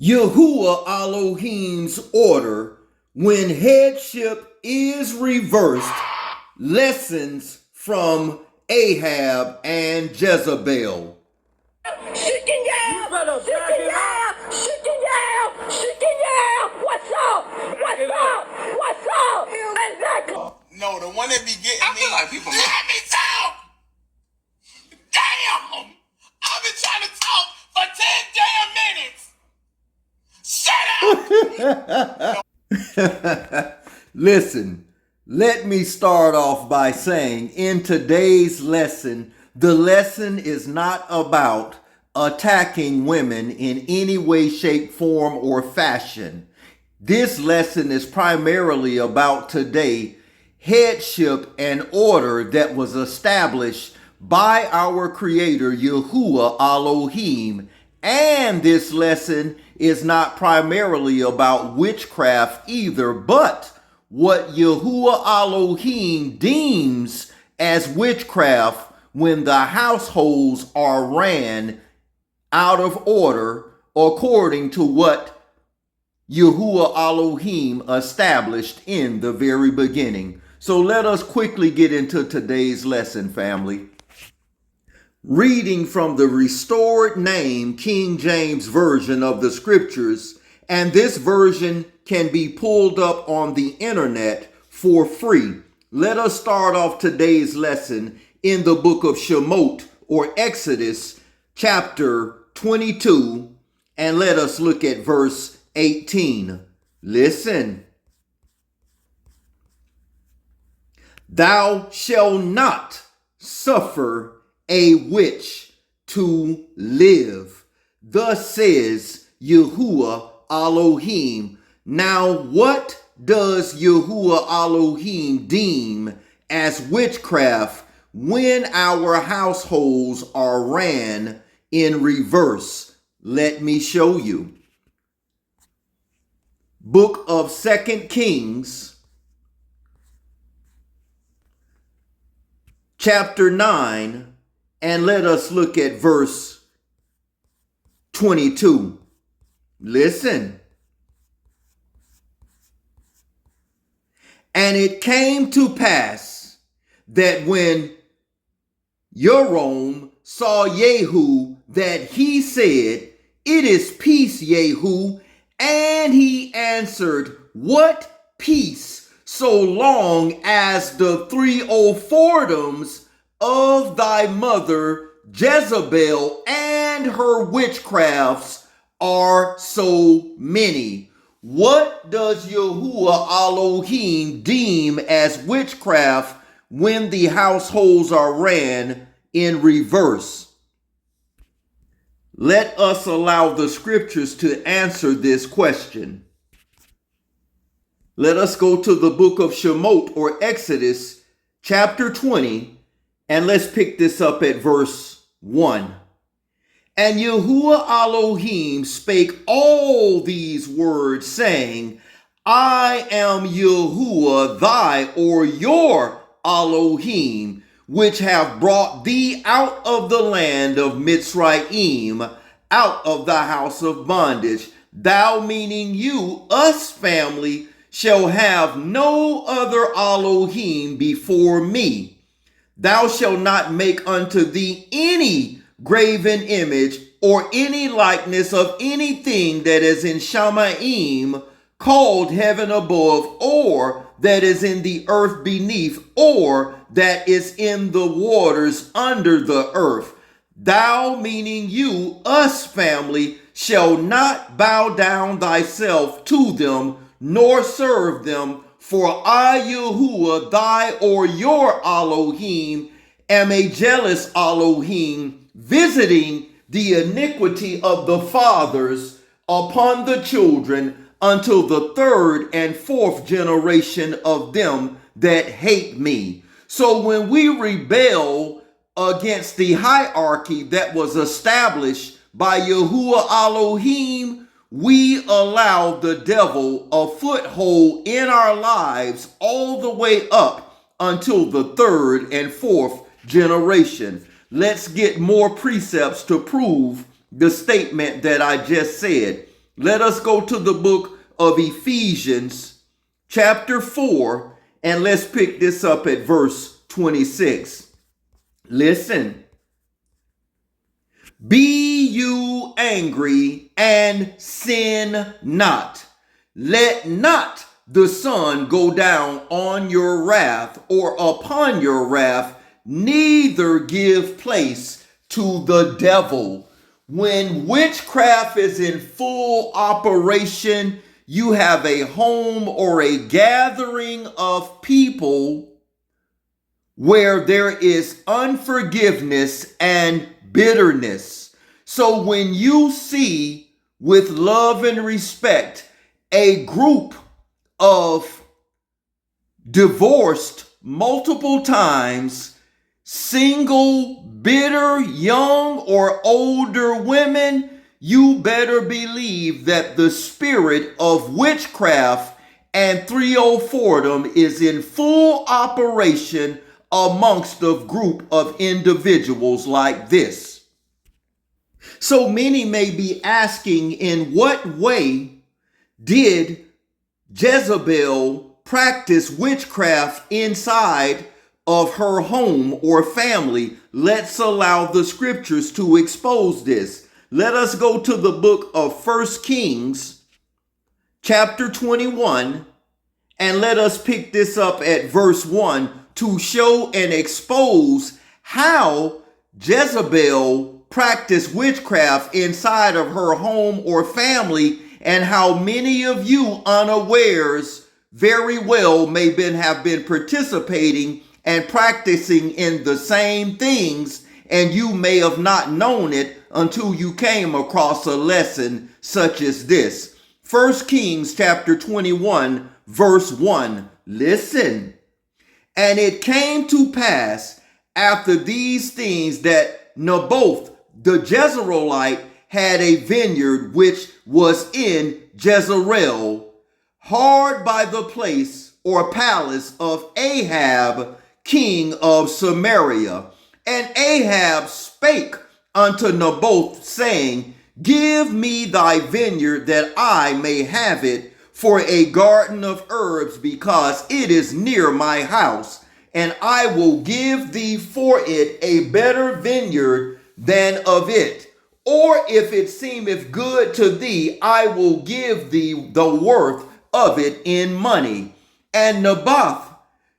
YAHUWAH ALAHYM's order when headship is reversed. Lessons from Ahab and Jezebel. No, the one that be getting me like people. Let me talk. Damn! I've been trying to talk for 10 damn minutes. Shut up. Listen, let me start off by saying in today's lesson, the lesson is not about attacking women in any way, shape, form, or fashion. This lesson is primarily about today, headship and order that was established by our Creator, YAHUWAH ALAHYM. And this lesson is not primarily about witchcraft either, but what YAHUWAH ALAHYM deems as witchcraft when the households are ran out of order according to what YAHUWAH ALAHYM established in the very beginning. So let us quickly get into today's lesson, family. Reading from the Restored Name King James Version of the Scriptures, and this version can be pulled up on the internet for free. Let us start off today's lesson in the book of Shemot or Exodus chapter 22, and let us look at verse 18. Listen. Thou shalt not suffer a witch to live. Thus says YAHUWAH ALAHYM. Now what does YAHUWAH ALAHYM deem as witchcraft when our households are ran in reverse? Let me show you. Book of 2 Kings, chapter 9, and let us look at verse 22. Listen. And it came to pass that when Joram saw Jehu, that he said, It is peace, Jehu. And he answered, What peace, so long as the 3 whoredoms of thy mother Jezebel and her witchcrafts are so many? What does YAHUWAH ALAHYM deem as witchcraft when the households are ran in reverse? Let us allow the scriptures to answer this question. Let us go to the book of Shemot or Exodus chapter 20, and let's pick this up at verse 1. And YAHUWAH ALAHYM spake all these words, saying, I am YAHUWAH thy or your Elohim, which have brought thee out of the land of Mitzrayim, out of the house of bondage. Thou, meaning you, us family, shall have no other Elohim before me. Thou shalt not make unto thee any graven image or any likeness of anything that is in Shamayim, called heaven above, or that is in the earth beneath, or that is in the waters under the earth. Thou, meaning you, us family, shall not bow down thyself to them, nor serve them, for I, YAHUWAH, thy or your Elohim, am a jealous Elohim, visiting the iniquity of the fathers upon the children, until the 3rd and 4th generation of them that hate me. So when we rebel against the hierarchy that was established by YAHUWAH ALAHYM, we allow the devil a foothold in our lives all the way up until the 3rd and 4th generation. Let's get more precepts to prove the statement that I just said. Let us go to the book of Ephesians, chapter 4, and let's pick this up at verse 26. Listen. Be you angry and sin not. Let not the sun go down on your wrath or upon your wrath, neither give place to the devil. When witchcraft is in full operation, you have a home or a gathering of people where there is unforgiveness and bitterness. So when you see, with love and respect, a group of divorced multiple times, single, bitter, young or older women, you better believe that the spirit of witchcraft and 304-dom is in full operation amongst a group of individuals like this. So many may be asking, in what way did Jezebel practice witchcraft inside of her home or family? Let's allow the scriptures to expose this. Let us go to the book of 1 Kings, chapter 21, and let us pick this up at verse 1 to show and expose how Jezebel practiced witchcraft inside of her home or family, and how many of you unawares very well have been participating and practicing in the same things, and you may have not known it until you came across a lesson such as this. 1 Kings chapter 21 verse 1. Listen. And it came to pass after these things that Naboth the Jezreelite had a vineyard which was in Jezreel, hard by the place or palace of Ahab, king of Samaria. And Ahab spake unto Naboth, saying, Give me thy vineyard, that I may have it for a garden of herbs, because it is near my house, and I will give thee for it a better vineyard than of it. Or if it seemeth good to thee, I will give thee the worth of it in money. And Naboth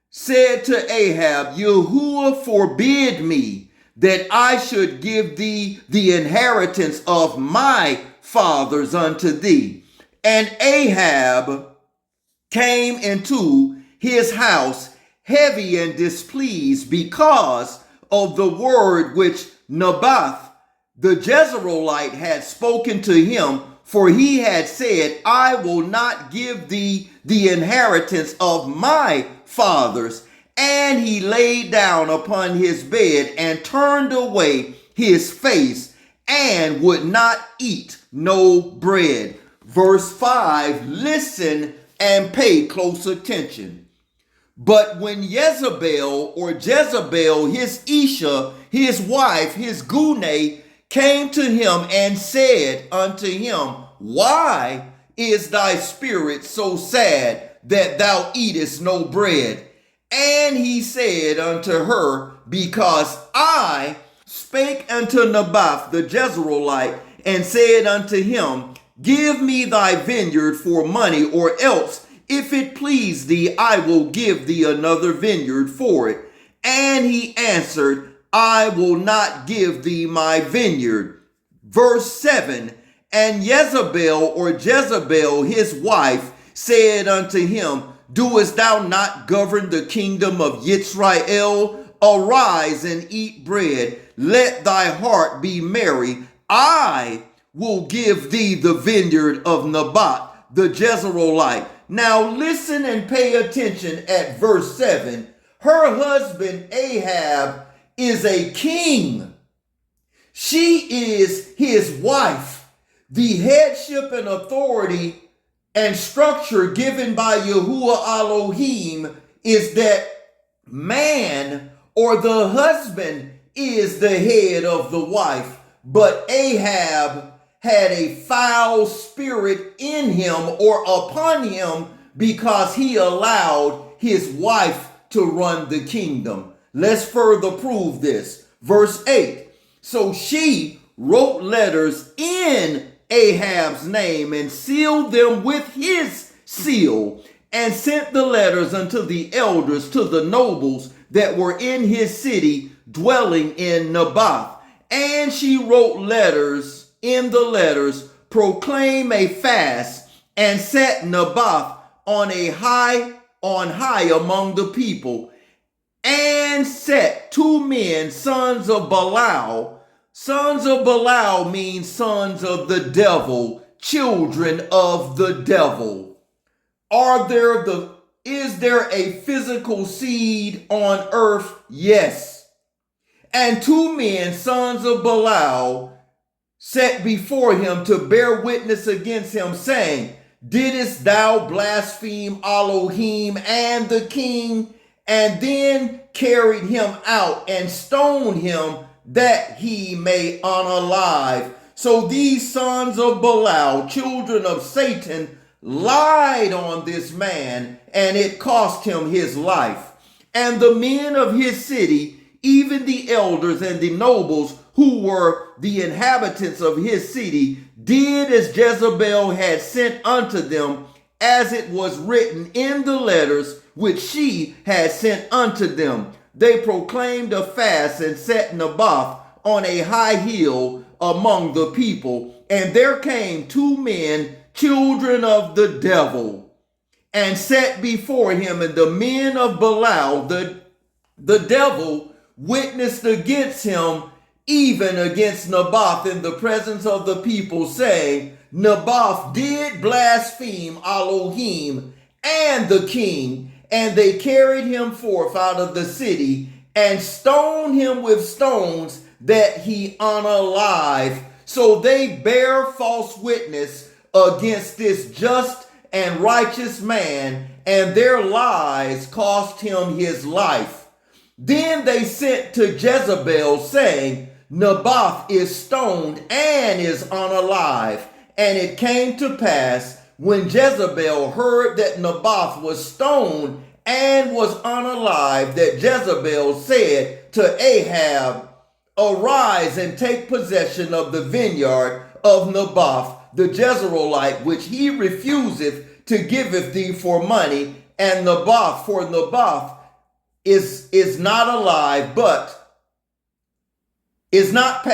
said to Ahab, Yahuwah forbid me that I should give thee the inheritance of my fathers unto thee. And Ahab came into his house heavy and displeased because of the word which Naboth the Jezreelite had spoken to him, for he had said, I will not give thee the inheritance of my fathers. And he laid down upon his bed and turned away his face and would not eat no bread. Verse 5, listen and pay close attention. But when Jezebel, his Isha, his wife, his Gune, came to him and said unto him, Why is thy spirit so sad that thou eatest no bread? And he said unto her, Because I spake unto Naboth the Jezreelite, and said unto him, Give me thy vineyard for money, or else, if it please thee, I will give thee another vineyard for it. And he answered, I will not give thee my vineyard. Verse 7, and Jezebel, his wife, said unto him, Doest thou not govern the kingdom of Yisrael? Arise and eat bread. Let thy heart be merry. I will give thee the vineyard of Naboth the Jezreelite. Now listen and pay attention at verse 7. Her husband Ahab is a king. She is his wife. The headship and authority and structure given by YAHUWAH ALAHYM is that man or the husband is the head of the wife, but Ahab had a foul spirit in him or upon him because he allowed his wife to run the kingdom. Let's further prove this. Verse 8. So she wrote letters in Ahab's name and sealed them with his seal, and sent the letters unto the elders, to the nobles that were in his city, dwelling in Naboth. And she wrote letters, in the letters, proclaim a fast, and set Naboth on high among the people, and set 2 men, sons of Belial. Sons of Belial means sons of the devil, children of the devil. Is there a physical seed on earth? Yes. And 2 men, sons of Belial, set before him to bear witness against him, saying, Didst thou blaspheme Elohim and the king? And then carried him out and stoned him that he may unalive. So these sons of Belial, children of Satan, lied on this man, and it cost him his life. And the men of his city, even the elders and the nobles who were the inhabitants of his city, did as Jezebel had sent unto them, as it was written in the letters which she had sent unto them. They proclaimed a fast and set Naboth on a high hill among the people. And there came 2 men, children of the devil, and sat before him. And the men of Belial, the devil, witnessed against him, even against Naboth, in the presence of the people, saying, Naboth did blaspheme Elohim and the king. And they carried him forth out of the city, and stoned him with stones that he unalive. So they bear false witness against this just and righteous man, and their lies cost him his life. Then they sent to Jezebel, saying, Naboth is stoned and is unalive. And it came to pass, when Jezebel heard that Naboth was stoned and was unalive, that Jezebel said to Ahab, Arise and take possession of the vineyard of Naboth the Jezreelite, which he refuseth to giveth thee for money. And Naboth, for Naboth is not alive, but Naboth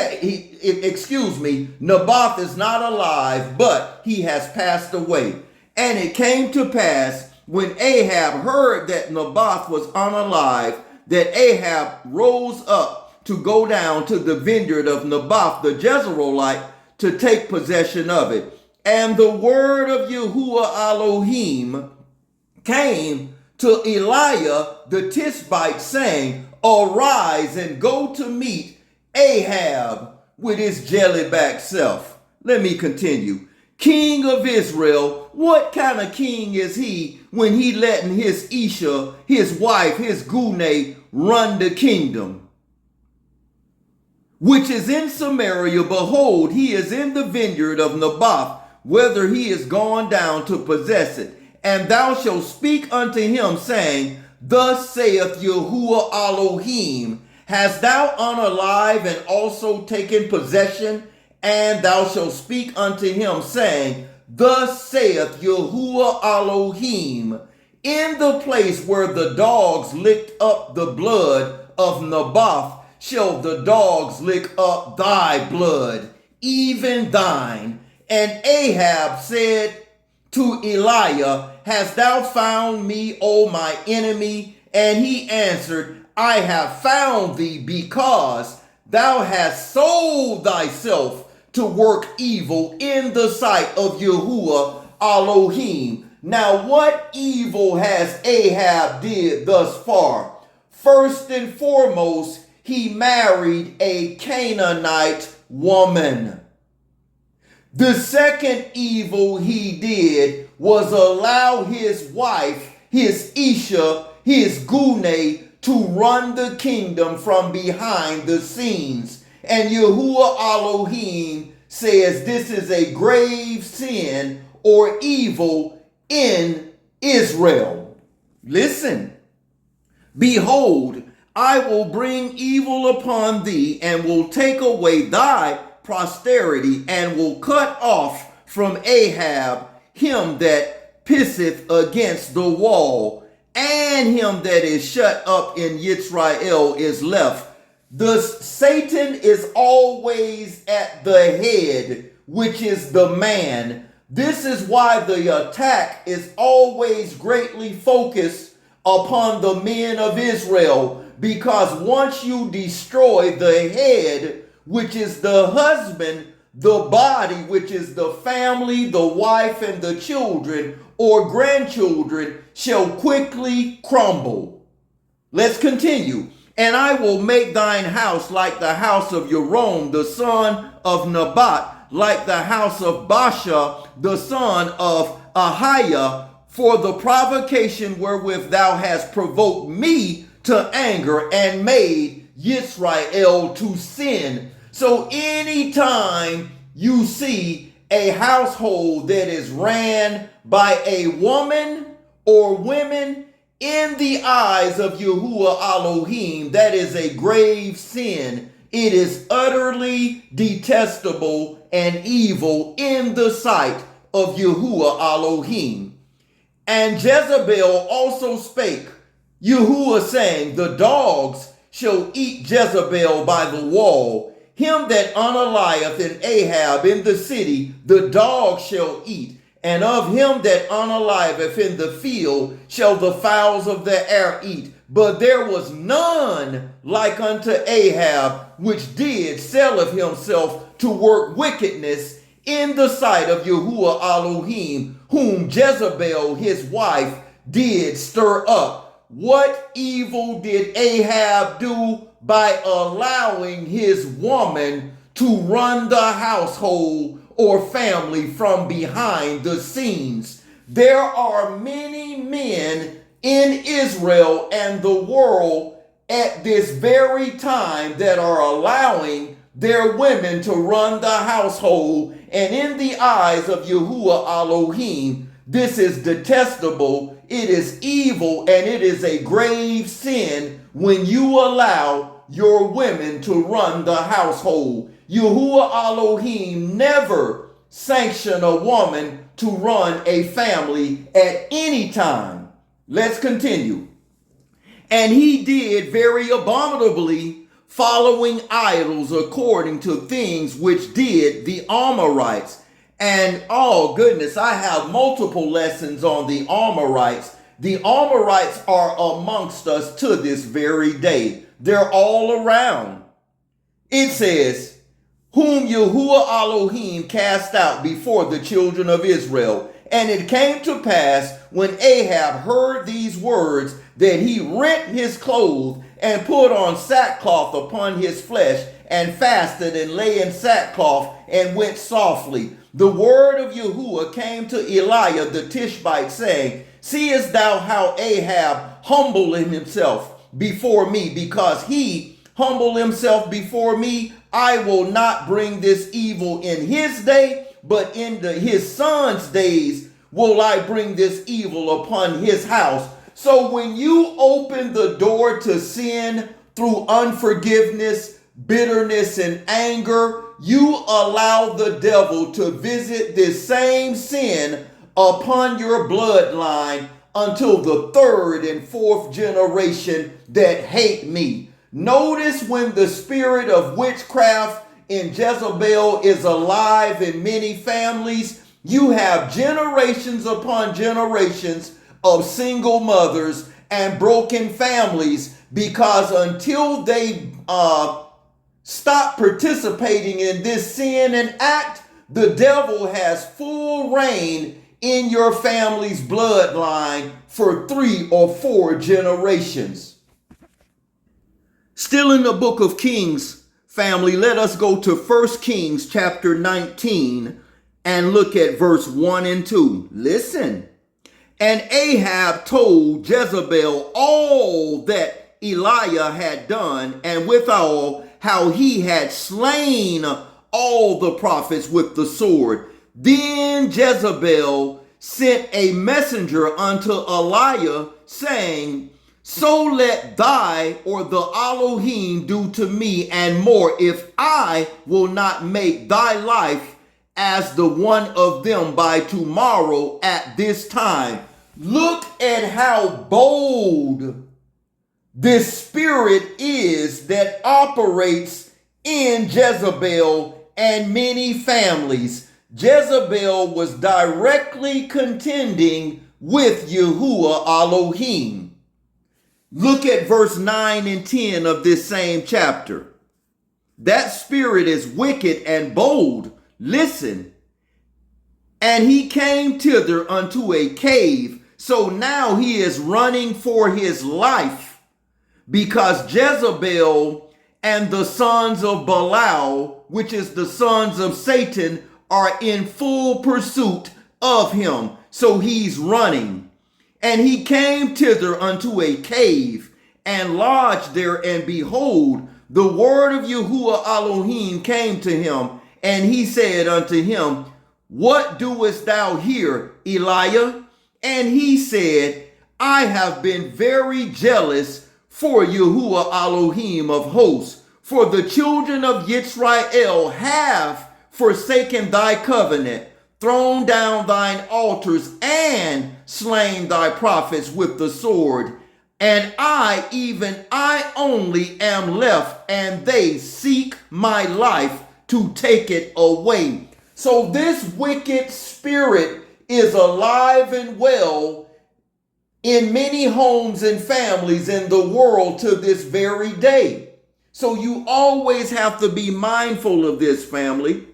is not alive, but he has passed away. And it came to pass, when Ahab heard that Naboth was unalive, that Ahab rose up to go down to the vineyard of Naboth the Jezreelite to take possession of it. And the word of YAHUWAH Alahym came to Eliah the Tishbite, saying, Arise and go to meet Ahab with his jelly-back self. Let me continue. King of Israel, what kind of king is he when he letting his Isha, his wife, his Gune, run the kingdom? Which is in Samaria, behold, he is in the vineyard of Naboth, whether he is gone down to possess it. And thou shalt speak unto him, saying, Thus saith YAHUWAH Alahym, Hast thou unalive and also taken possession? And thou shalt speak unto him, saying, Thus saith YAHUWAH Alahym, In the place where the dogs licked up the blood of Naboth, shall the dogs lick up thy blood, even thine. And Ahab said to Eliah, Hast thou found me, O my enemy? And he answered, I have found thee, because thou hast sold thyself to work evil in the sight of YAHUWAH Alahym. Now what evil has Ahab did thus far? First and foremost, he married a Canaanite woman. The second evil he did was allow his wife, his Isha, his Gune, to run the kingdom from behind the scenes. And YAHUWAH Alahym says this is a grave sin or evil in Israel. Listen, behold, I will bring evil upon thee and will take away thy posterity and will cut off from Ahab him that pisseth against the wall, and him that is shut up in Yisrael is left. Thus Satan is always at the head, which is the man. This is why the attack is always greatly focused upon the men of Israel, because once you destroy the head, which is the husband, the body, which is the family, the wife, and the children or grandchildren, shall quickly crumble. Let's continue. And I will make thine house like the house of Jeroboam, the son of Nebat, like the house of Baasha, the son of Ahiah, for the provocation wherewith thou hast provoked me to anger and made Yisrael to sin. So anytime you see a household that is ran by a woman or women, in the eyes of YAHUWAH ALAHYM, that is a grave sin. It is utterly detestable and evil in the sight of YAHUWAH ALAHYM. And Jezebel also spake, YAHUWAH saying, the dogs shall eat Jezebel by the wall. Him that unaliveth in Ahab in the city, the dogs shall eat. And of him that unaliveth in the field shall the fowls of the air eat. But there was none like unto Ahab, which did selleth himself to work wickedness in the sight of YAHUWAH ALAHYM, whom Jezebel his wife did stir up. What evil did Ahab do by allowing his woman to run the household or family from behind the scenes? There are many men in Israel and the world at this very time that are allowing their women to run the household, and in the eyes of YAHUWAH ALAHYM, this is detestable, it is evil, and it is a grave sin when you allow your women to run the household. YAHUWAH ALAHYM never sanction a woman to run a family at any time. Let's continue. And he did very abominably, following idols according to things which did the Amorites. And oh goodness, I have multiple lessons on the Amorites. The Amorites are amongst us to this very day. They're all around. It says, whom YAHUWAH ALAHYM cast out before the children of Israel. And it came to pass, when Ahab heard these words, that he rent his clothes and put on sackcloth upon his flesh, and fasted and lay in sackcloth and went softly. The word of YAHUWAH came to Eliah the Tishbite, saying, seest thou how Ahab humbled himself before me? Because he humbled himself before me, I will not bring this evil in his day, but in his son's days will I bring this evil upon his house. So when you open the door to sin through unforgiveness, bitterness, and anger, you allow the devil to visit this same sin upon your bloodline until the third and fourth generation that hate me. Notice when the spirit of witchcraft in Jezebel is alive in many families, you have generations upon generations of single mothers and broken families, because until they stop participating in this sin and act, the devil has full reign in your family's bloodline for 3 or 4 generations. Still in the book of Kings, family, let us go to 1 Kings chapter 19 and look at verse 1 and 2. Listen. And Ahab told Jezebel all that Elijah had done, and withal how he had slain all the prophets with the sword. Then Jezebel sent a messenger unto Eliah, saying, so let thy or the Elohim do to me and more, if I will not make thy life as the one of them by tomorrow at this time. Look at how bold this spirit is that operates in Jezebel and many families. Jezebel was directly contending with YAHUWAH Elohim. Look at verse 9 and 10 of this same chapter. That spirit is wicked and bold. Listen. And he came thither unto a cave. So now he is running for his life, because Jezebel and the sons of Belial, which is the sons of Satan, are in full pursuit of him. So he's running. And he came thither unto a cave and lodged there, and behold, the word of YAHUWAH Elohim came to him, and he said unto him, what doest thou here, Eliah? And he said, I have been very jealous for YAHUWAH Elohim of hosts, for the children of Israel have forsaken thy covenant, thrown down thine altars, and slain thy prophets with the sword. And I, even I only, am left, and they seek my life to take it away. So this wicked spirit is alive and well in many homes and families in the world to this very day. So you always have to be mindful of this, family.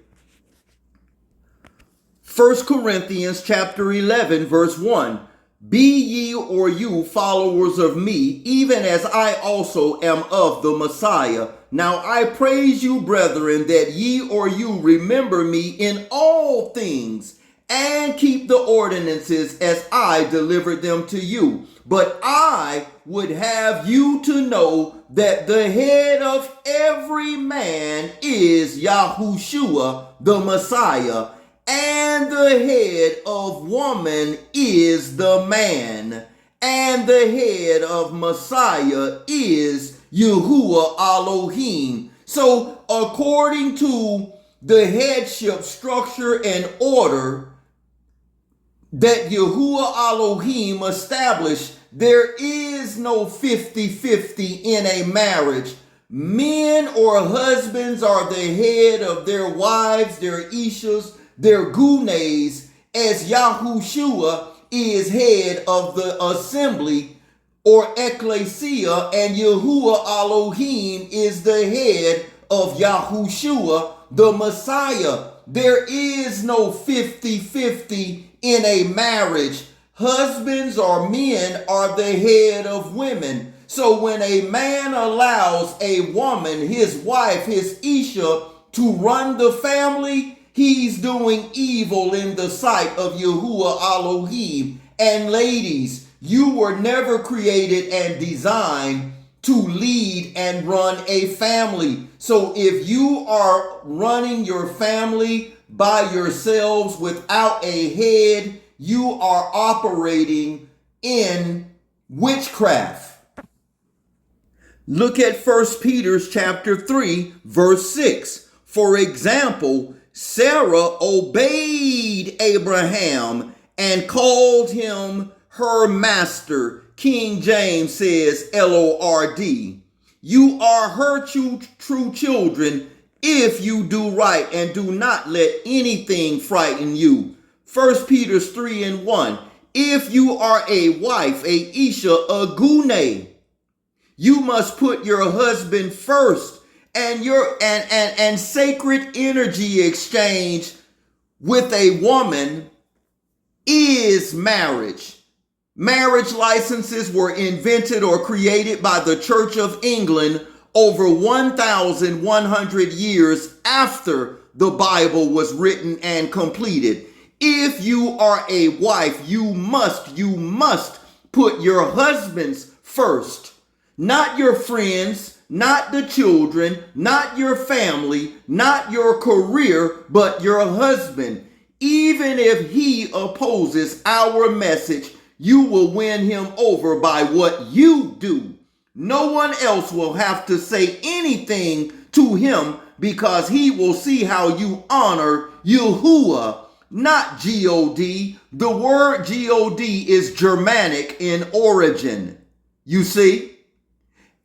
1 Corinthians chapter 11, verse 1. Be ye or you followers of me, even as I also am of the Messiah. Now I praise you, brethren, that ye or you remember me in all things, and keep the ordinances as I delivered them to you. But I would have you to know that the head of every man is Yahushua the Messiah, and the head of woman is the man, and the head of Messiah is YAHUWAH Elohim. So according to the headship structure and order that YAHUWAH Elohim established, there is no 50-50 in a marriage. Men or husbands are the head of their wives, their ishas, their gunes, as Yahushua is head of the assembly or ecclesia, and YAHUWAH Elohim is the head of Yahushua the Messiah. There is no 50-50 in a marriage. Husbands or men are the head of women. So when a man allows a woman, his wife, his Isha, to run the family, he's doing evil in the sight of YAHUWAH Elohim. And ladies, you were never created and designed to lead and run a family. So if you are running your family by yourselves without a head, you are operating in witchcraft. Look at 1 Peter chapter 3, verse 6. For example, Sarah obeyed Abraham and called him her master. King James says Lord. You are her true children if you do right and do not let anything frighten you. 1 Peter 3 and 1. If you are a wife, a Isha, a Gune, you must put your husband first, and your and sacred energy exchange with a woman is marriage. Marriage licenses were invented or created by the Church of England over 1,100 years after the Bible was written and completed. If you are a wife, you must put your husbands first, not your friends, not the children, not your family, not your career, but your husband. Even if he opposes our message, you will win him over by what you do. No one else will have to say anything to him because he will see how you honor Yahuwah, not G-O-D. The word G-O-D is Germanic in origin. You see?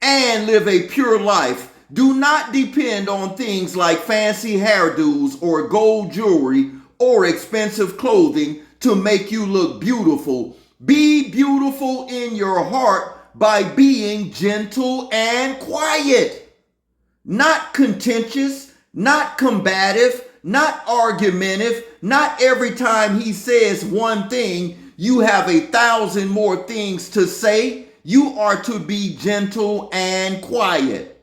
And live a pure life. Do not depend on things like fancy hairdos or gold jewelry or expensive clothing to make you look beautiful. Be beautiful in your heart by being gentle and quiet. Not contentious, not combative, not argumentative. Not every time he says one thing, you have 1,000 more things to say. You are to be gentle and quiet.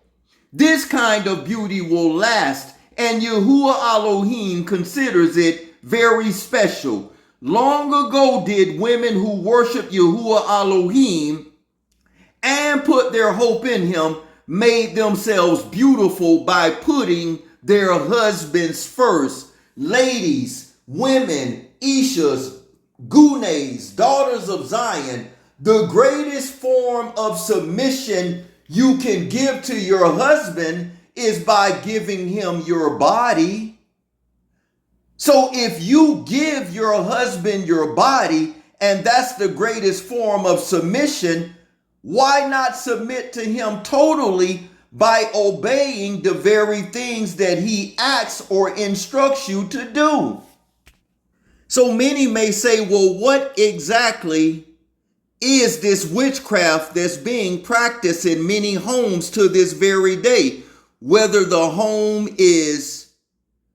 This kind of beauty will last, and Yahuwah Elohim considers it very special. Long ago did women who worship Yahuwah Elohim and put their hope in him made themselves beautiful by putting their husbands first. Ladies, women, Ishas, Gunes, daughters of Zion, the greatest form of submission you can give to your husband is by giving him your body. So if you give your husband your body, and that's the greatest form of submission, why not submit to him totally by obeying the very things that he asks or instructs you to do? So many may say, well, what exactly is this witchcraft that's being practiced in many homes to this very day? Whether the home is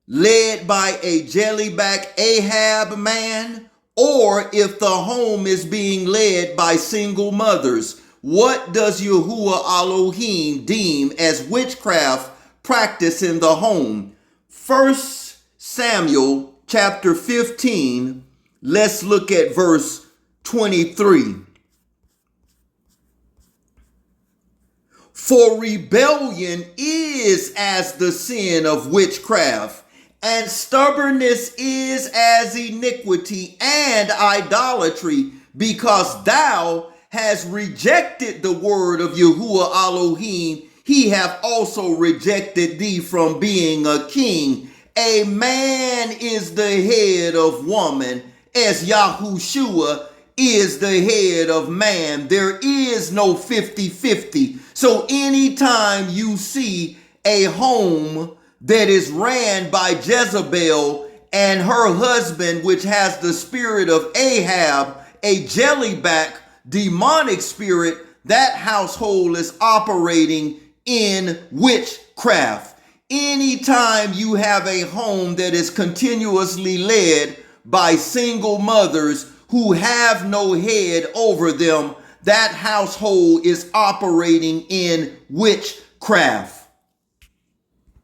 led by a jellyback Ahab man, or if the home is being led by single mothers. What does Yahuwah Elohim deem as witchcraft practice in the home? 1 Samuel chapter 15, let's look at verse 23. For rebellion is as the sin of witchcraft, and stubbornness is as iniquity and idolatry, because thou hast rejected the word of Yahuwah Elohim. He hath also rejected thee from being a king. A man is the head of woman, as Yahushua is the head of man. There is no 50-50. So anytime you see a home that is ran by Jezebel and her husband, which has the spirit of Ahab, a jellyback demonic spirit, that household is operating in witchcraft. Anytime you have a home that is continuously led by single mothers who have no head over them, that household is operating in witchcraft.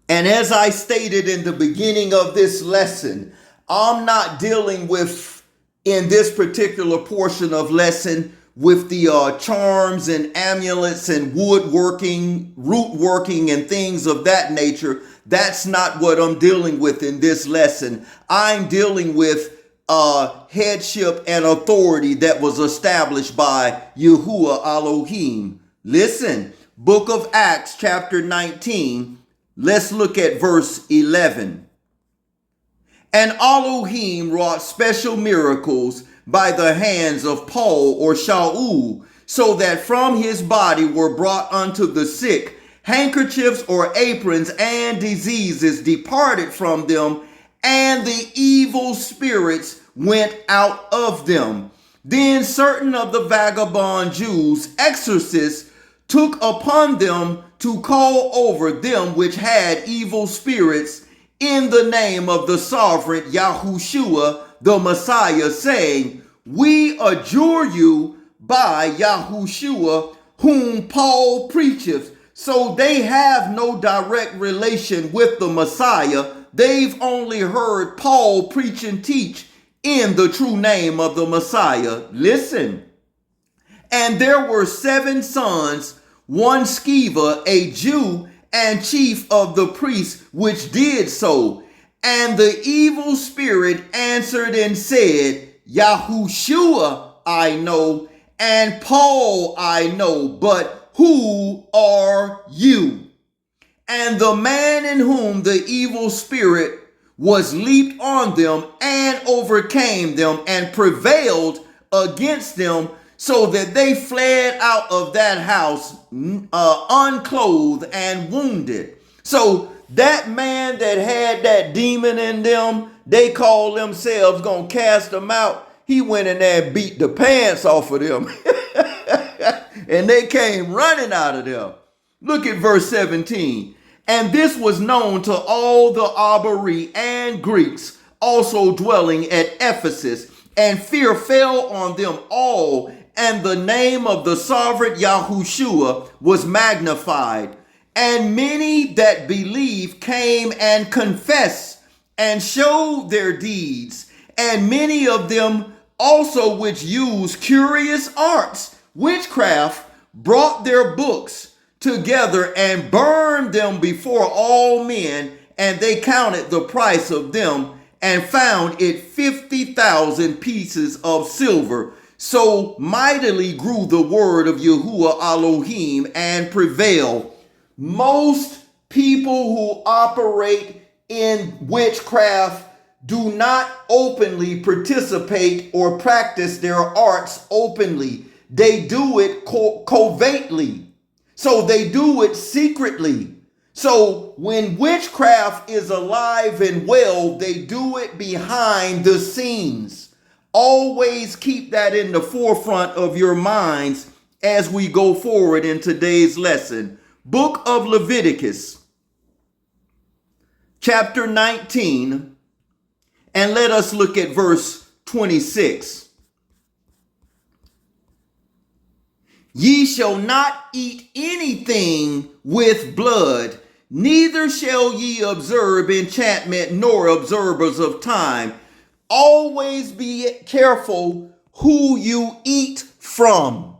And as I stated in the beginning of this lesson, I'm not dealing with, in this particular portion of lesson, with the charms and amulets and woodworking, root working and things of that nature. That's not what I'm dealing with in this lesson. I'm dealing with headship and authority that was established by Yahuwah Elohim. Listen, Book of Acts chapter 19, let's look at verse 11. And Elohim wrought special miracles by the hands of Paul or Shaul, so that from his body were brought unto the sick handkerchiefs or aprons, and diseases departed from them, and the evil spirits went out of them. Then certain of the vagabond Jews, exorcists, took upon them to call over them which had evil spirits in the name of the sovereign Yahushua the Messiah, saying, we adjure you by Yahushua whom Paul preacheth. So they have no direct relation with the Messiah. They've only heard Paul preach and teach in the true name of the Messiah. Listen. And there were 7 sons one Sceva, a Jew and chief of the priests, which did so. And the evil spirit answered and said, Yahushua I know, and Paul I know, but who are you? And the man in whom the evil spirit was leaped on them and overcame them and prevailed against them, so that they fled out of that house unclothed and wounded. So that man that had that demon in them, they call themselves gonna cast them out. He went in there and beat the pants off of them. And they came running out of there. Look at verse 17. And this was known to all the Abari and Greeks also dwelling at Ephesus, and fear fell on them all, and the name of the sovereign Yahushua was magnified. And many that believed came and confessed and showed their deeds, and many of them also which used curious arts, witchcraft, brought their books together and burned them before all men, and they counted the price of them and found it 50,000 pieces of silver. So mightily grew the word of Yahuwah Elohim and prevailed. Most people who operate in witchcraft do not openly participate or practice their arts openly. They do it covertly. So they do it secretly. So when witchcraft is alive and well, they do it behind the scenes. Always keep that in the forefront of your minds as we go forward in today's lesson. Book of Leviticus, chapter 19, and let us look at verse 26. Ye shall not eat anything with blood, neither shall ye observe enchantment nor observers of time. Always be careful who you eat from,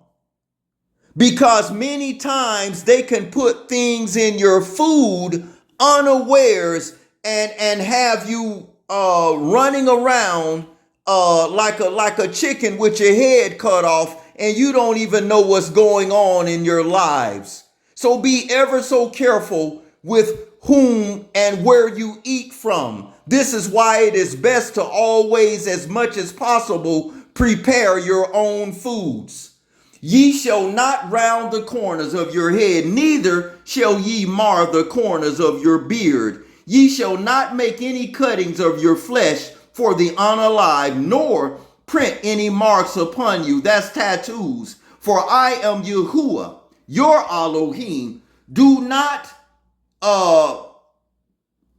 because many times they can put things in your food unawares and have you running around like a chicken with your head cut off, and you don't even know what's going on in your lives. So be ever so careful with whom and where you eat from. This is why it is best to always, as much as possible, prepare your own foods. Ye shall not round the corners of your head, neither shall ye mar the corners of your beard. Ye shall not make any cuttings of your flesh for the unalive, nor print any marks upon you. That's tattoos. For I am Yahuwah, your Elohim. Do not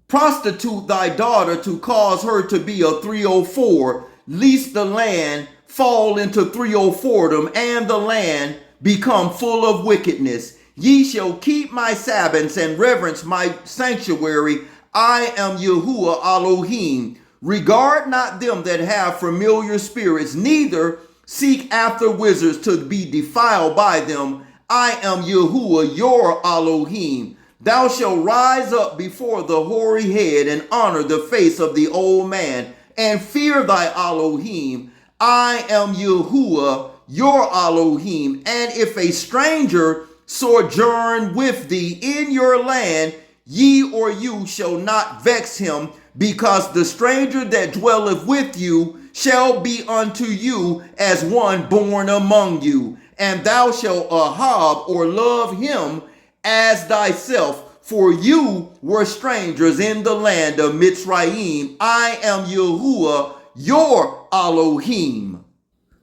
prostitute thy daughter to cause her to be a 304, lest the land fall into 304dom and the land become full of wickedness. Ye shall keep my Sabbaths and reverence my sanctuary. I am Yahuwah Elohim. Regard not them that have familiar spirits, neither seek after wizards to be defiled by them. I am Yahuwah, your Elohim. Thou shalt rise up before the hoary head and honor the face of the old man, and fear thy Elohim. I am Yahuwah, your Elohim. And if a stranger sojourn with thee in your land, ye or you shall not vex him, because the stranger that dwelleth with you shall be unto you as one born among you. And thou shalt Ahab or love him as thyself, for you were strangers in the land of Mitzrayim. I am Yahuwah, your Elohim.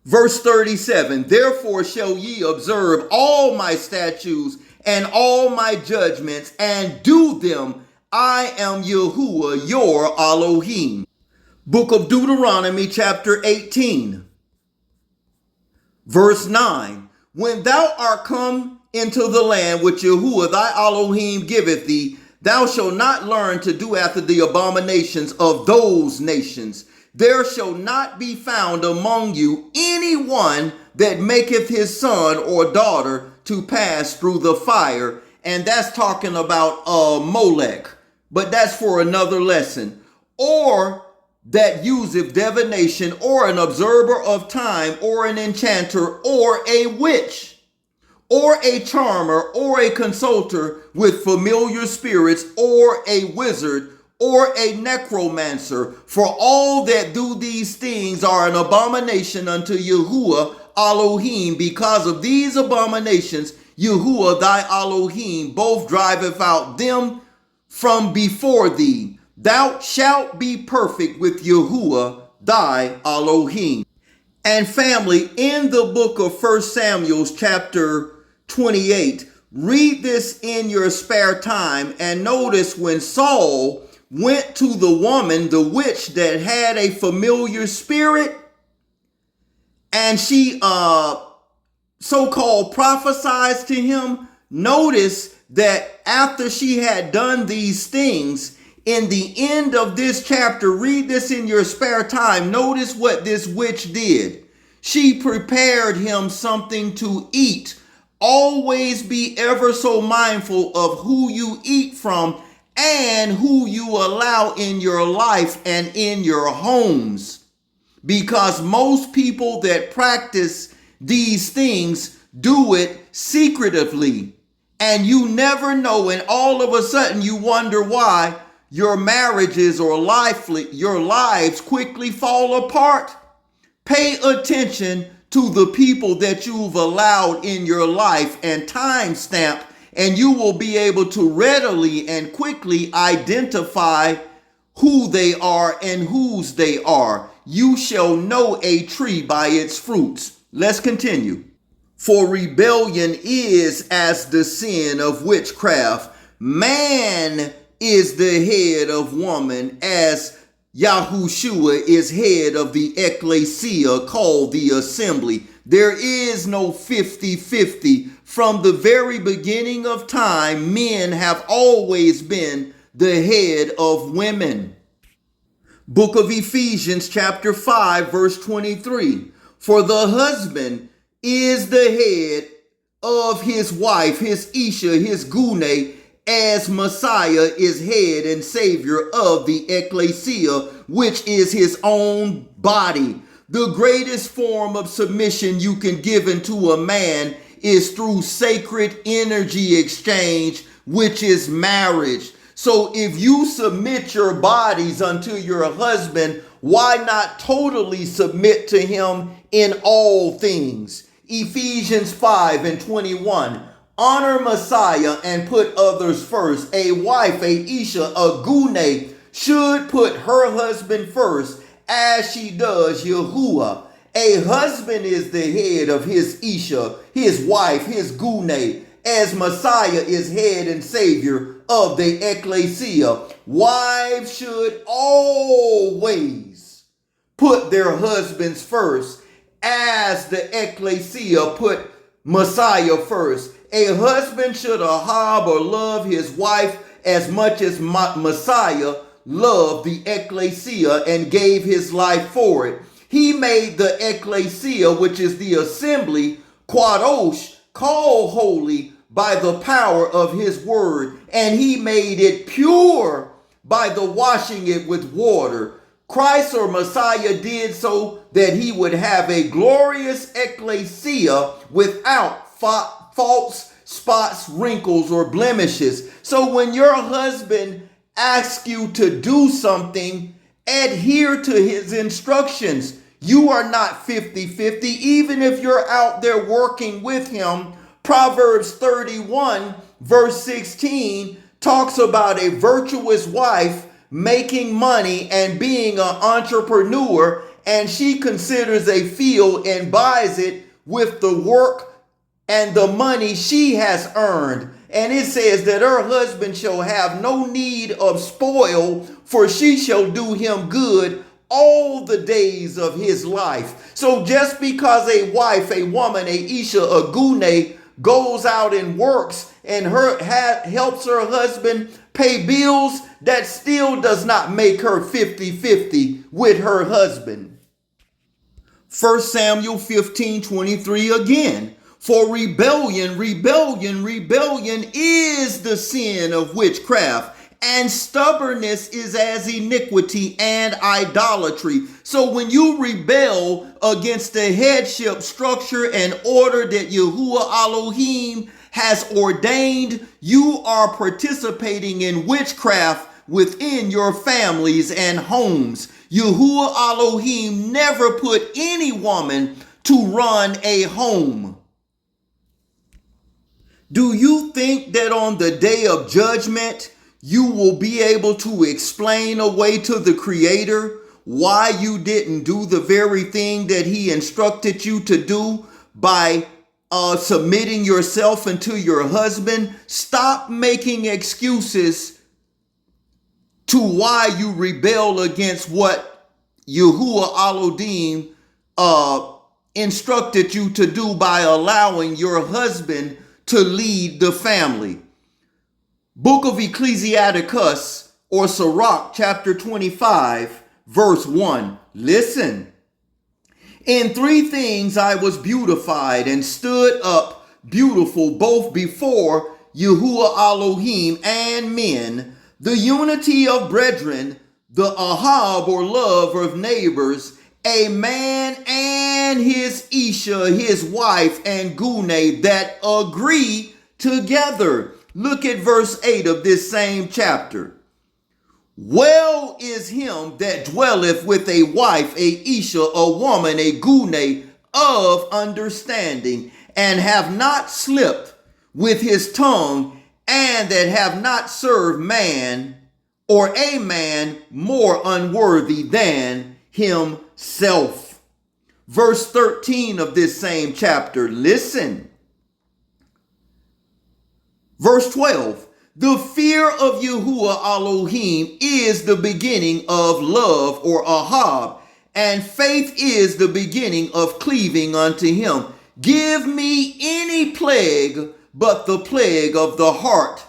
Verse 37, therefore shall ye observe all my statutes and all my judgments, and do them. I am Yahuwah, your Elohim. Book of Deuteronomy, chapter 18, verse 9. When thou art come into the land which Yahuwah thy Elohim giveth thee, thou shalt not learn to do after the abominations of those nations. There shall not be found among you any one that maketh his son or daughter to pass through the fire. And that's talking about Molech. But that's for another lesson. Or that useth divination, or an observer of time, or an enchanter, or a witch, or a charmer, or a consulter with familiar spirits, or a wizard, or a necromancer. For all that do these things are an abomination unto YAHUWAH ALAHYM. Because of these abominations, YAHUWAH thy Elohim both driveth out them from before thee. Thou shalt be perfect with YAHUWAH thy Elohim. And family, in the book of 1 Samuel chapter 28, read this in your spare time and notice when Saul went to the woman, the witch that had a familiar spirit, and she so-called prophesied to him. Notice that after she had done these things, in the end of this chapter, read this in your spare time. Notice what this witch did. She prepared him something to eat. Always be ever so mindful of who you eat from and who you allow in your life and in your homes. Because most people that practice these things do it secretively. And you never know, and all of a sudden you wonder why your marriages or your lives quickly fall apart. Pay attention to the people that you've allowed in your life and timestamp, and you will be able to readily and quickly identify who they are and whose they are. You shall know a tree by its fruits. Let's continue. For rebellion is as the sin of witchcraft. Man is the head of woman, as Yahushua is head of the ecclesia, called the assembly. There is no 50-50. From the very beginning of time, men have always been the head of women. Book of Ephesians chapter 5 verse 23. For the husband is the head of his wife, his Isha, his Gune, as Messiah is head and savior of the ecclesia, which is his own body. The greatest form of submission you can give into a man is through sacred energy exchange, which is marriage. So if you submit your bodies unto your husband, why not totally submit to him in all things? Ephesians 5 and 21. Honor Messiah and put others first. A wife, a Isha, a Gune should put her husband first, as she does Yahuwah. A husband is the head of his Isha, his wife, his Gune, as Messiah is head and savior of the ecclesia. Wives should always put their husbands first, as the ecclesia put Messiah first. A husband should Ahab or love his wife as much as Messiah loved the ecclesia and gave his life for it. He made the ecclesia, which is the assembly, Quadosh, called holy by the power of his word, and he made it pure by the washing it with water. Christ or Messiah did so that he would have a glorious ecclesia without faults, spots, wrinkles, or blemishes. So when your husband asks you to do something, adhere to his instructions. You are not 50-50, even if you're out there working with him. Proverbs 31 verse 16 talks about a virtuous wife making money and being an entrepreneur, and she considers a field and buys it with the work and the money she has earned. And it says that her husband shall have no need of spoil, for she shall do him good all the days of his life. So just because a wife, a woman, a Isha, a Gune goes out and works and helps her husband pay bills, that still does not make her 50-50 with her husband. 1 Samuel 15:23 again. For rebellion is the sin of witchcraft, and stubbornness is as iniquity and idolatry. So when you rebel against the headship structure and order that Yahuwah Elohim has ordained, you are participating in witchcraft within your families and homes. Yahuwah Elohim never put any woman to run a home. Do you think that on the day of judgment, you will be able to explain away to the Creator why you didn't do the very thing that He instructed you to do by submitting yourself unto your husband? Stop making excuses to why you rebel against what Yahuwah Elohim instructed you to do by allowing your husband to lead the family. Book of Ecclesiasticus, or Sirach, chapter 25, verse 1. Listen. In 3 things I was beautified and stood up beautiful both before Yahuwah Elohim and men, the unity of brethren, the Ahab or love of neighbors, a man and his Isha, his wife, and Gune that agree together. Look at verse 8 of this same chapter. Well is him that dwelleth with a wife, a Isha, a woman, a Gune of understanding, and have not slipped with his tongue, and that have not served man or a man more unworthy than himself. Verse 13 of this same chapter, listen. Verse 12, the fear of Yahuwah Elohim is the beginning of love, or Ahab, and faith is the beginning of cleaving unto him. Give me any plague but the plague of the heart,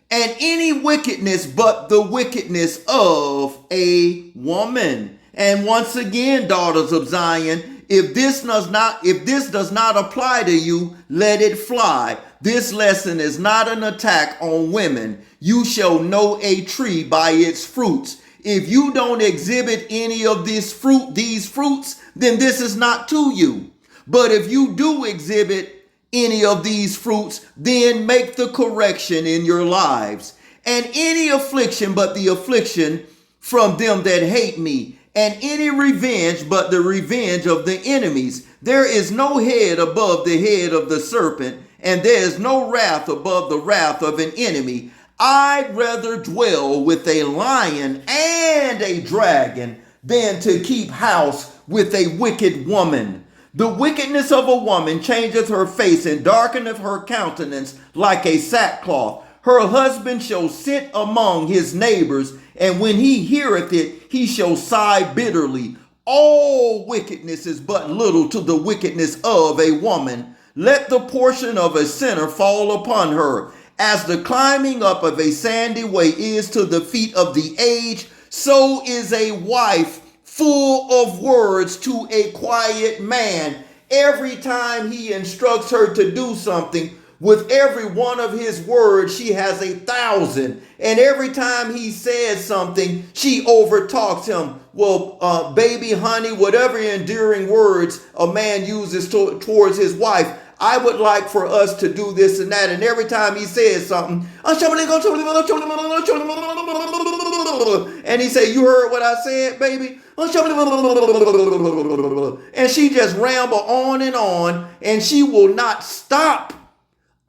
and any wickedness but the wickedness of a woman. And once again, daughters of Zion, if this does not apply to you, let it fly. This lesson is not an attack on women. You shall know a tree by its fruits. If you don't exhibit any of these fruits, then this is not to you. But if you do exhibit any of these fruits, then make the correction in your lives. And any affliction but the affliction from them that hate me, and any revenge but the revenge of the enemies. There is no head above the head of the serpent, and there is no wrath above the wrath of an enemy. I'd rather dwell with a lion and a dragon than to keep house with a wicked woman. The wickedness of a woman changeth her face and darkeneth her countenance like a sackcloth. Her husband shall sit among his neighbors, and when he heareth it, he shall sigh bitterly. All wickedness is but little to the wickedness of a woman. Let the portion of a sinner fall upon her. As the climbing up of a sandy way is to the feet of the aged, so is a wife full of words to a quiet man. Every time he instructs her to do something, with every one of his words, she has 1,000. And every time he says something, she overtalks him. Well, baby, honey, whatever endearing words a man uses towards his wife, I would like for us to do this and that. And every time he says something, and he say, you heard what I said, baby? And she just ramble on, and she will not stop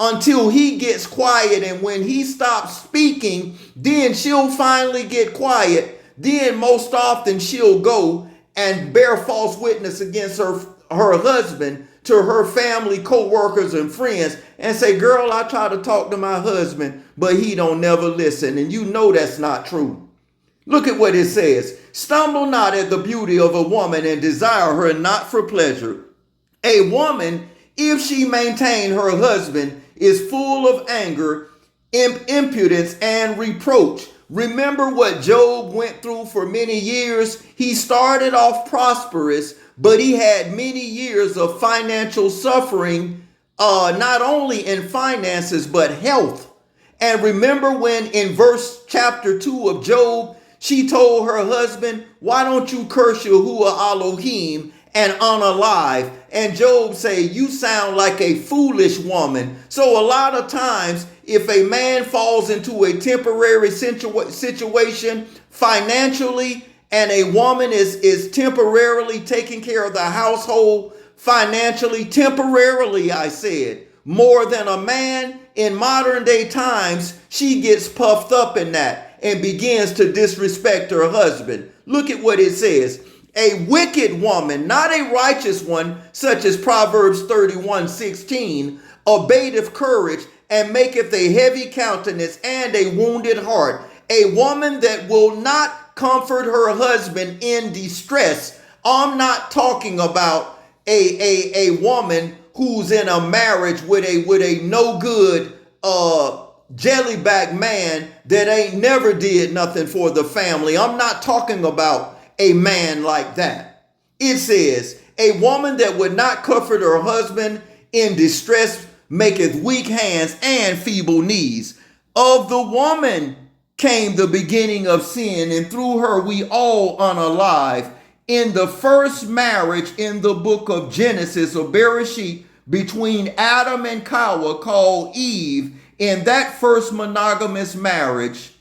until he gets quiet. And when he stops speaking, then she'll finally get quiet. Then most often she'll go and bear false witness against her husband to her family, co-workers, and friends, and say, girl, I try to talk to my husband, but he don't never listen. And you know that's not true. Look at what it says. Stumble not at the beauty of a woman, and desire her not for pleasure. A woman, if she maintain her husband, is full of anger, impudence, and reproach. Remember what Job went through for many years? He started off prosperous, but he had many years of financial suffering not only in finances, but health. And remember when in verse chapter 2 of Job, she told her husband, why don't you curse Yahuwah Elohim and unalive? And Job say, you sound like a foolish woman. So a lot of times, if a man falls into a temporary situation financially, and a woman is temporarily taking care of the household financially, temporarily, I said, more than a man, in modern day times, she gets puffed up in that and begins to disrespect her husband. Look at what it says. A wicked woman, not a righteous one, such as Proverbs 31:16, abateth courage and maketh a heavy countenance and a wounded heart. A woman that will not comfort her husband in distress. I'm not talking about a woman who's in a marriage with a no good jellyback man that ain't never did nothing for the family. I'm not talking about a man like that. It says, a woman that would not comfort her husband in distress maketh weak hands and feeble knees. Of the woman came the beginning of sin, and through her we all unalive. In the first marriage in the book of Genesis or Bereshit between Adam and Chawah called Eve, in that first monogamous marriage,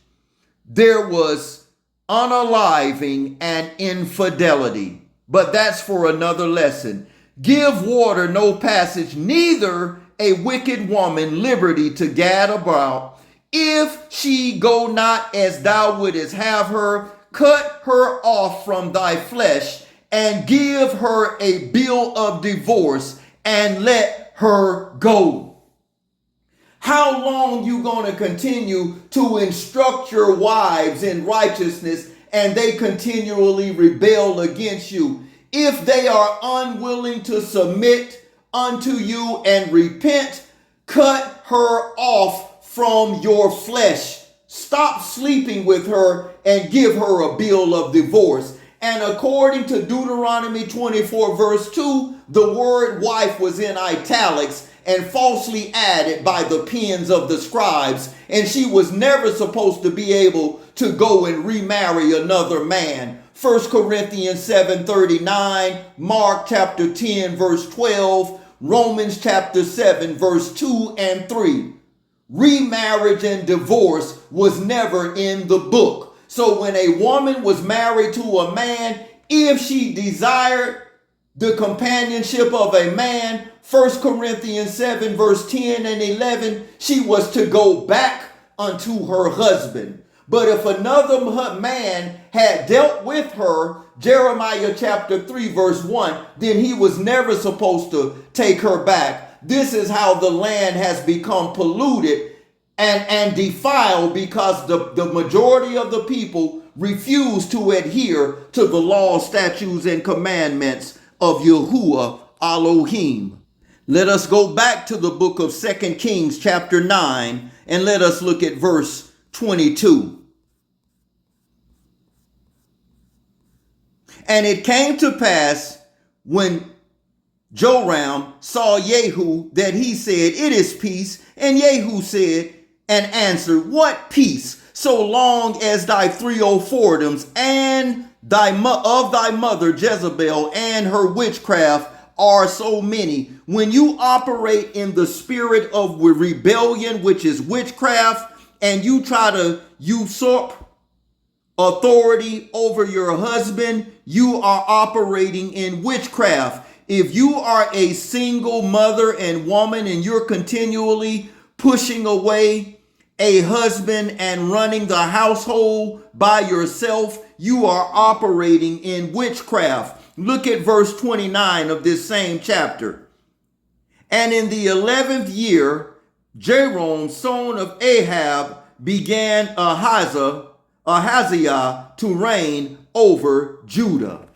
there was unaliving and infidelity. But that's for another lesson. Give water no passage, neither a wicked woman liberty to gad about. If she go not as thou wouldest have her, cut her off from thy flesh, and give her a bill of divorce, and let her go. How long you going to continue to instruct your wives in righteousness and they continually rebel against you? If they are unwilling to submit unto you and repent, cut her off from your flesh. Stop sleeping with her and give her a bill of divorce. And according to Deuteronomy 24 verse 2, the word wife was in italics and falsely added by the pens of the scribes. And she was never supposed to be able to go and remarry another man. 1 Corinthians 7:39, Mark chapter 10 verse 12, Romans chapter 7 verse 2 and 3. Remarriage and divorce was never in the book. So when a woman was married to a man, if she desired the companionship of a man, 1 Corinthians 7 verse 10 and 11, she was to go back unto her husband. But if another man had dealt with her, Jeremiah chapter 3 verse 1, then he was never supposed to take her back. This is how the land has become polluted and defiled, because the majority of the people refuse to adhere to the laws, statutes, and commandments of Yahuwah Elohim. Let us go back to the book of 2 Kings chapter 9 and let us look at verse 22. And it came to pass when Joram saw Jehu that he said, it is peace. And Jehu said and answered, what peace? So long as thy 3 whoredoms and of thy mother Jezebel and her witchcraft are so many. When you operate in the spirit of rebellion, which is witchcraft, and you try to usurp authority over your husband, you are operating in witchcraft. If you are a single mother and woman and you're continually pushing away a husband and running the household by yourself, you are operating in witchcraft. Look at verse 29 of this same chapter. And in the 11th year, Jeroboam, son of Ahab, began Ahaziah to reign over Judah.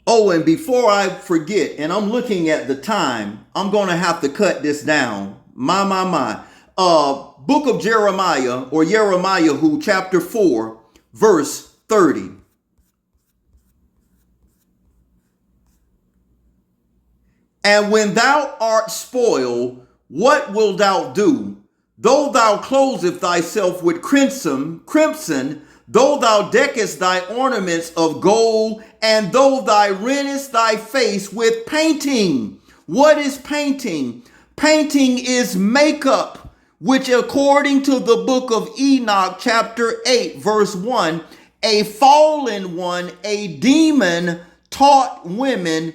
Oh, and before I forget, and I'm looking at the time, I'm going to have to cut this down. My. Book of Jeremiah, or Jeremiah, chapter 4, verse 30. And when thou art spoiled, what wilt thou do? Though thou closeth thyself with crimson, though thou deckest thy ornaments of gold, and though thou rentest thy face with painting. What is painting? Painting is makeup, which according to the book of Enoch, chapter 8, verse 1, a fallen one, a demon, taught women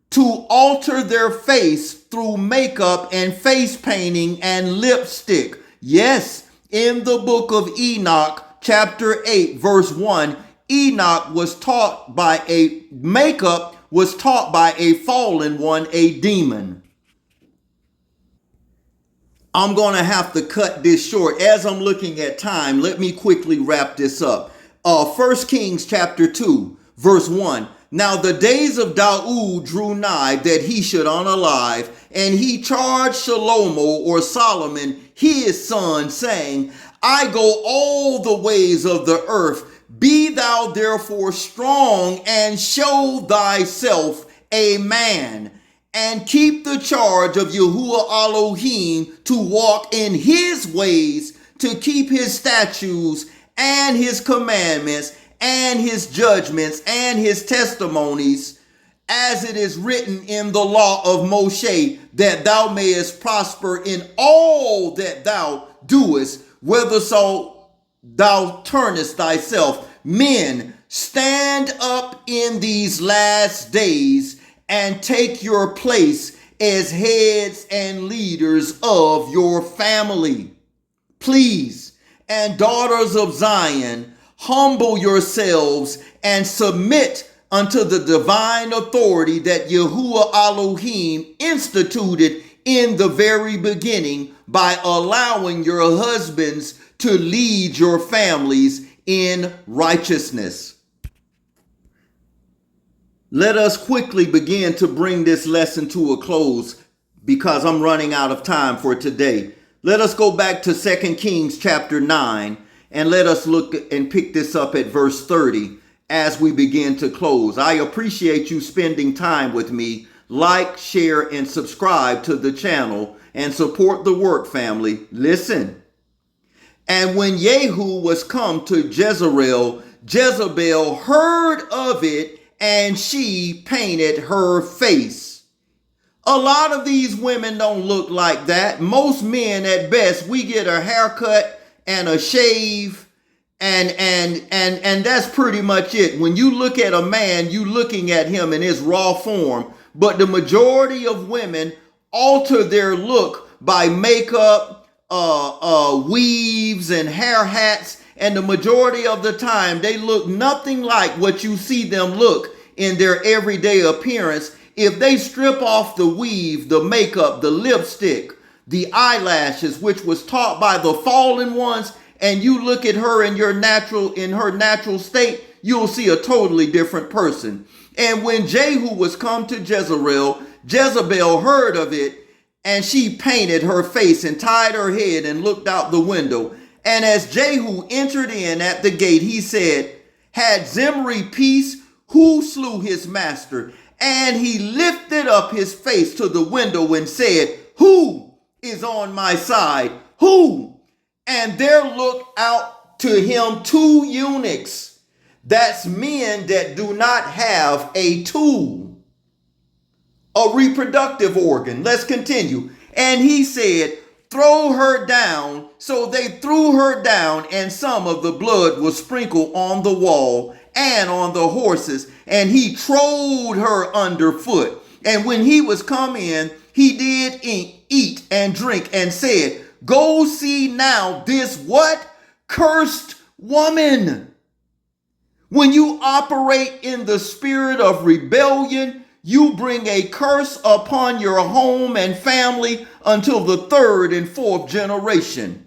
to alter their face through makeup and face painting and lipstick. Yes, in the book of Enoch, chapter 8, verse 1, Enoch was taught by a fallen one, a demon. I'm going to have to cut this short. As I'm looking at time, let me quickly wrap this up. 1 Kings chapter 2, verse 1. Now the days of Daud drew nigh that he should unalive, and he charged Shalomo or Solomon his son, saying, I go all the ways of the earth. Be thou therefore strong, and show thyself a man, and keep the charge of YAHUWAH ALAHYM to walk in his ways, to keep his statutes and his commandments and his judgments and his testimonies, as it is written in the law of Moshe, that thou mayest prosper in all that thou doest, whitherso thou turnest thyself. Men, stand up in these last days and take your place as heads and leaders of your family. Please, and daughters of Zion, humble yourselves and submit unto the divine authority that YAHUWAH ALAHYM instituted in the very beginning by allowing your husbands to lead your families in righteousness. Let us quickly begin to bring this lesson to a close because I'm running out of time for today. Let us go back to 2 Kings chapter 9 and let us look and pick this up at verse 30 as we begin to close. I appreciate you spending time with me. Like, share, and subscribe to the channel and support the work, family. Listen. And when Jehu was come to Jezreel, Jezebel heard of it, and she painted her face. A lot of these women don't look like that. Most men, at best, we get a haircut and a shave, and that's pretty much it. When you look at a man, you looking at him in his raw form. But the majority of women alter their look by makeup, weaves, and hair hats. And the majority of the time, they look nothing like what you see them look in their everyday appearance. If they strip off the weave, the makeup, the lipstick, the eyelashes, which was taught by the fallen ones, and you look at her in her natural state, you'll see a totally different person. And when Jehu was come to Jezreel, Jezebel heard of it, and she painted her face and tied her head and looked out the window. And as Jehu entered in at the gate, he said, Had Zimri peace? Who slew his master? And he lifted up his face to the window and said, Who is on my side? Who? And there looked out to him two eunuchs. That's men that do not have a tool, a reproductive organ. Let's continue. And he said, Throw her down. So they threw her down, and some of the blood was sprinkled on the wall and on the horses, and he trode her underfoot. And when he was come in, he did eat and drink, and said, Go see now this what? Cursed woman. When you operate in the spirit of rebellion, you bring a curse upon your home and family until the third and fourth generation.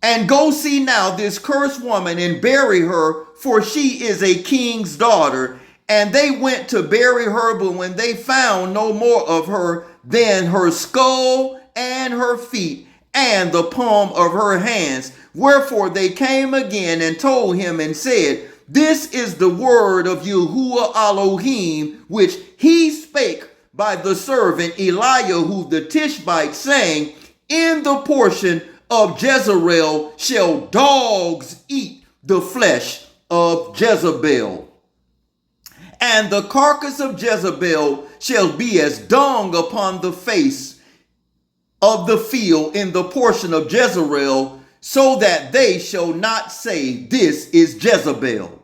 And go see now this cursed woman and bury her, for she is a king's daughter. And they went to bury her, but when they found no more of her than her skull and her feet and the palm of her hands, wherefore they came again and told him and said, This is the word of YAHUWAH ALAHYM, which he spake by the servant Eliyahu the Tishbite, saying, in the portion of Jezreel shall dogs eat the flesh of Jezebel. And the carcass of Jezebel shall be as dung upon the face of the field in the portion of Jezreel, so that they shall not say, this is Jezebel.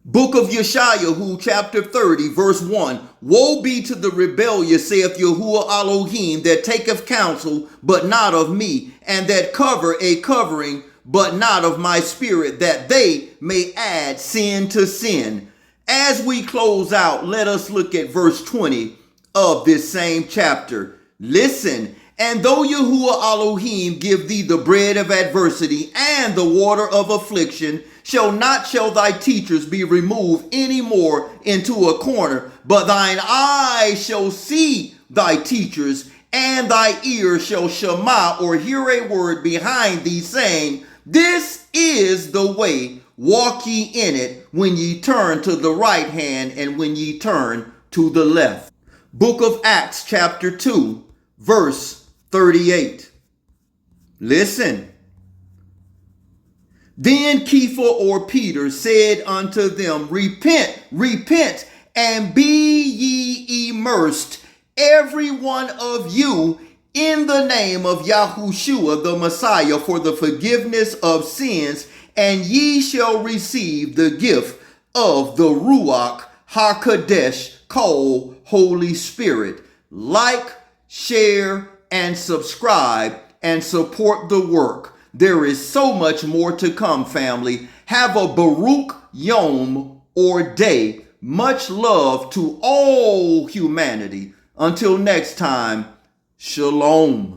Book of Yeshayahu, chapter 30, verse 1. Woe be to the rebellious, saith Yahuwah Elohim, that taketh counsel, but not of me, and that cover a covering, but not of my spirit, that they may add sin to sin. As we close out, let us look at verse 20 of this same chapter. Listen, and though Yahuwah Elohim give thee the bread of adversity and the water of affliction, shall thy teachers be removed any more into a corner, but thine eyes shall see thy teachers, and thy ears shall shema or hear a word behind thee, saying, this is the way, walk ye in it, when ye turn to the right hand and when ye turn to the left. Book of Acts, chapter 2, verse 38. Listen. Then Kepha or Peter said unto them, repent, repent, and be ye immersed, every one of you, in the name of Yahushua the Messiah, for the forgiveness of sins, and ye shall receive the gift of the Ruach HaKodesh, called Holy Spirit. Like, share, and subscribe, and support the work. There is so much more to come, family. Have a Baruch Yom or day. Much love to all humanity. Until next time, Shalom.